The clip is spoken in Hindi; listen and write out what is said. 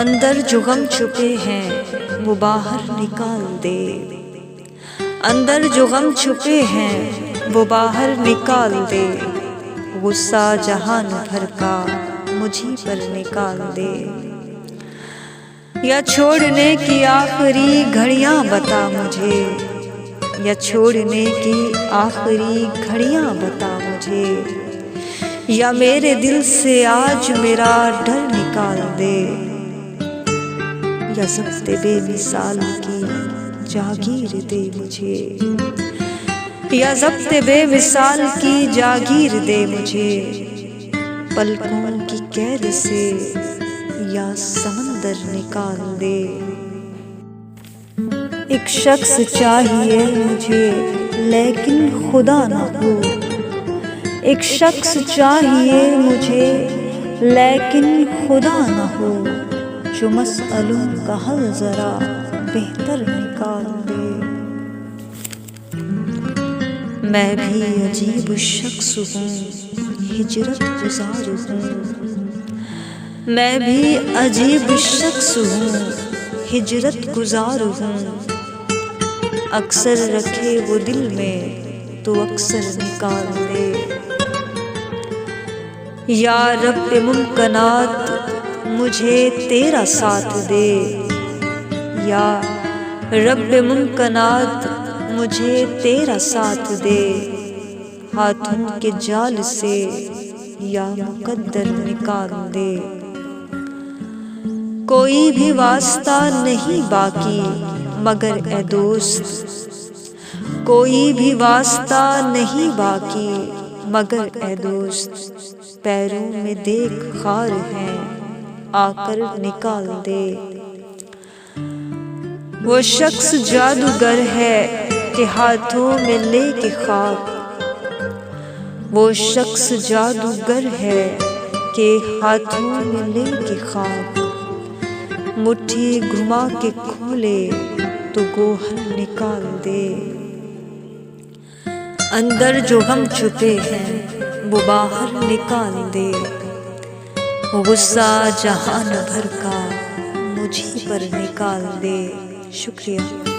अंदर जो गम छुपे हैं वो बाहर निकाल दे। अंदर जो गम छुपे हैं वो बाहर निकाल दे। गुस्सा जहान भर का मुझी पर निकाल दे। या छोड़ने की आखिरी घड़ियां बता मुझे, या छोड़ने की आखिरी घड़ियां बता मुझे, या मेरे दिल से आज मेरा डर निकाल दे। या ज़ब्ते बेमिसाल की जागीर दे मुझे, या ज़ब्ते बेमिसाल की जागीर दे मुझे। पलकों की कैद से या समंदर निकाल दे। एक शख्स चाहिए मुझे लेकिन खुदा ना हो। एक शख्स चाहिए मुझे लेकिन खुदा ना हो, जो मसअलों का हल ज़रा बेहतर निकाल दे। मैं भी अजीब शख्स हूँ, हिजरत गुज़ार हूँ। मैं भी अजीब शख्स हूँ, हिजरत गुज़ार हूँ। अक्सर रखे वो दिल में तो अक्सर निकाल दे। या रब्बे मुमकिनात मुझे तेरा साथ दे। या रब्बे मुमकिनात मुझे तेरा साथ दे। हाथों के जाल से या मुकद्दर निकाल दे। कोई भी वास्ता नहीं बाकी मगर ए दोस्त, कोई भी वास्ता नहीं बाकी मगर ए दोस्त। पैरों में देख खार है आकर निकाल दे। वो शख्स जादूगर है कि हाथों में लेके खाक, वो शख्स जादूगर है कि हाथों में लेके खाक। मुट्ठी घुमा के खोले तो गोहर निकाल दे। अंदर जो गम छुपे हैं वो बाहर निकाल दे। गुस्सा जहान भर का मुझी पर निकाल दे। शुक्रिया।